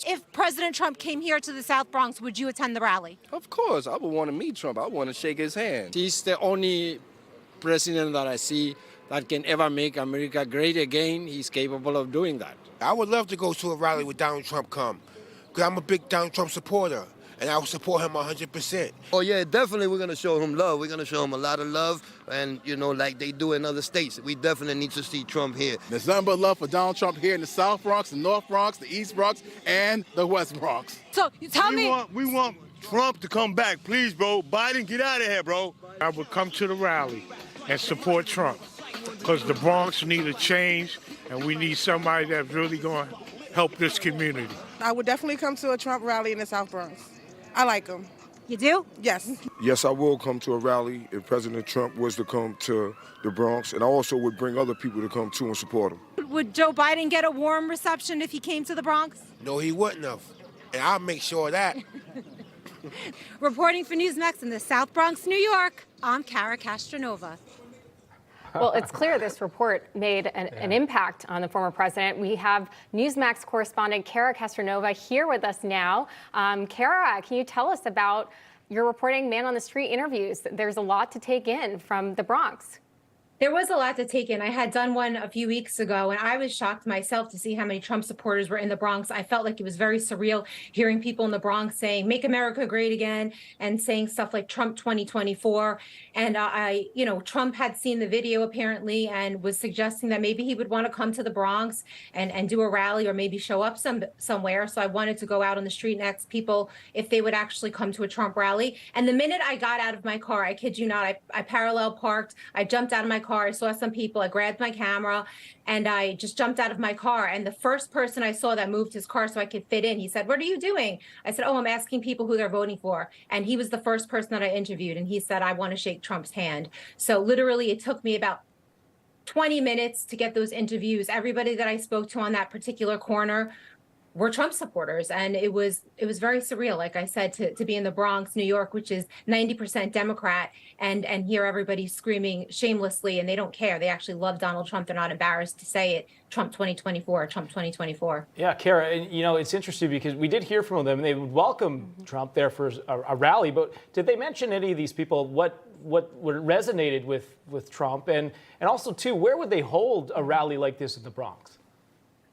if President Trump came here to the South Bronx, would you attend the rally? Of course, I would want to meet Trump. I want to shake his hand. He's the only president that I see that can ever make America great again. He's capable of doing that. I would love to go to a rally with Donald Trump come, because I'm a big Donald Trump supporter, and I will support him 100%. Oh yeah, definitely we're going to show him love. We're going to show him a lot of love, and you know, like they do in other states. We definitely need to see Trump here. There's nothing but love for Donald Trump here in the South Bronx, the North Bronx, the East Bronx, and the West Bronx. So you tell me. We want Trump to come back, please, bro. Biden, get out of here, bro. I would come to the rally and support Trump, because the Bronx need a change, and we need somebody that's really going to help this community. I would definitely come to a Trump rally in the South Bronx. I like him. You do? Yes. Yes, I will come to a rally if President Trump was to come to the Bronx, and I also would bring other people to come too and support him. Would Joe Biden get a warm reception if he came to the Bronx? No, he wouldn't have, and I'll make sure of that. Reporting for Newsmax in the South Bronx, New York, I'm Cara Castronuova. Well, it's clear this report made an impact on the former president. We have Newsmax correspondent Cara Castronuova here with us now. Cara, can you tell us about your reporting man on the street interviews? There's a lot to take in from the Bronx. There was a lot to take in. I had done one a few weeks ago, and I was shocked myself to see how many Trump supporters were in the Bronx. I felt like it was very surreal hearing people in the Bronx saying, "Make America Great Again," and saying stuff like Trump 2024. And Trump had seen the video apparently and was suggesting that maybe he would want to come to the Bronx and do a rally or maybe show up somewhere. So I wanted to go out on the street and ask people if they would actually come to a Trump rally. And the minute I got out of my car, I kid you not, I parallel parked, I jumped out of my car, I saw some people, I grabbed my camera, and I just jumped out of my car. And the first person I saw that moved his car so I could fit in, he said, "What are you doing?" I said, "Oh, I'm asking people who they're voting for." And he was the first person that I interviewed, and he said, "I want to shake Trump's hand." So literally it took me about 20 minutes to get those interviews. Everybody that I spoke to on that particular corner were Trump supporters. And it was very surreal, like I said, to be in the Bronx, New York, which is 90% Democrat, and hear everybody screaming shamelessly, and they don't care. They actually love Donald Trump. They're not embarrassed to say it. Trump 2024, Trump 2024. Yeah, Cara, and it's interesting because we did hear from them. They would welcome Trump there for a rally, but did they mention any of these people, what resonated with Trump? And also, too, where would they hold a rally like this in the Bronx?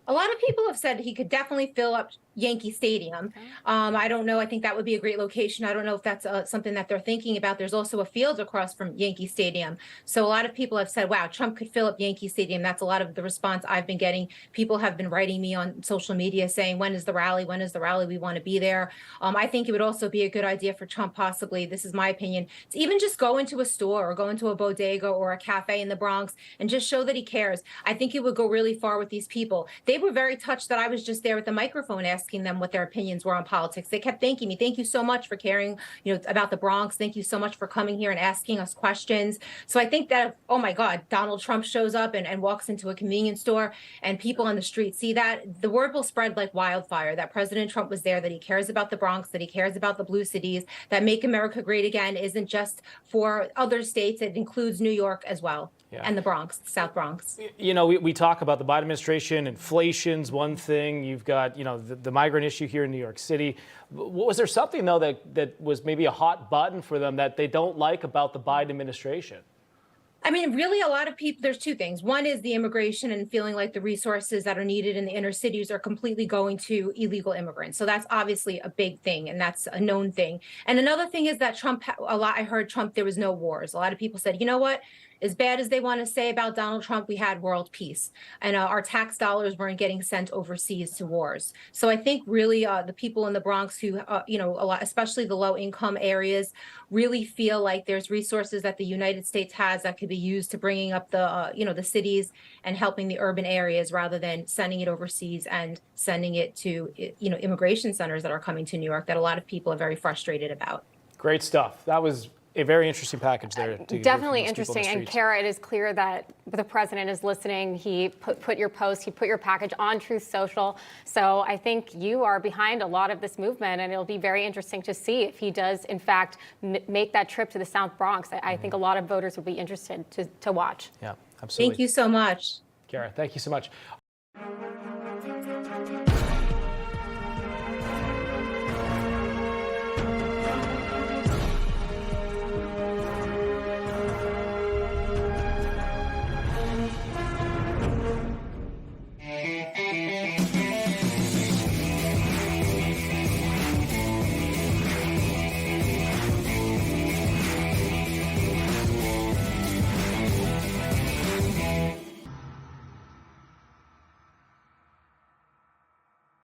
A lot of people have said he could definitely fill up Yankee Stadium. I don't know. I think that would be a great location. I don't know if that's something that they're thinking about. There's also a field across from Yankee Stadium. So a lot of people have said, wow, Trump could fill up Yankee Stadium. That's a lot of the response I've been getting. People have been writing me on social media saying, when is the rally? When is the rally? We want to be there. I think it would also be a good idea for Trump, possibly, this is my opinion, to even just go into a store or go into a bodega or a cafe in the Bronx and just show that he cares. I think it would go really far with these people. They were very touched that I was just there with the microphone asking them what their opinions were on politics. They kept thanking me. Thank you so much for caring, about the Bronx. Thank you so much for coming here and asking us questions. So I think that, oh my God, Donald Trump shows up and walks into a convenience store and people on the street see that, the word will spread like wildfire that President Trump was there, that he cares about the Bronx, that he cares about the blue cities, that Make America Great Again isn't just for other states. It includes New York as well. Yeah. And the Bronx, South Bronx. We talk about the Biden administration, inflation's one thing. You've got, the migrant issue here in New York City. Was there something, though, that was maybe a hot button for them that they don't like about the Biden administration? I mean, really, a lot of people, there's two things. One is the immigration and feeling like the resources that are needed in the inner cities are completely going to illegal immigrants. So that's obviously a big thing, and that's a known thing. And another thing is that I heard Trump, there was no wars. A lot of people said, you know what? As bad as they want to say about Donald Trump, we had world peace, and our tax dollars weren't getting sent overseas to wars. So I think really the people in the Bronx who, a lot, especially the low income areas, really feel like there's resources that the United States has that could be used to bringing up the, the cities and helping the urban areas rather than sending it overseas and sending it to, immigration centers that are coming to New York that a lot of people are very frustrated about. Great stuff. That was a very interesting package there. Definitely interesting. And Cara, it is clear that the president is listening. He put your post, he put your package on Truth Social. So I think you are behind a lot of this movement, and it'll be very interesting to see if he does, in fact, make that trip to the South Bronx. I think a lot of voters would be interested to watch. Yeah, absolutely. Thank you so much. Cara, thank you so much.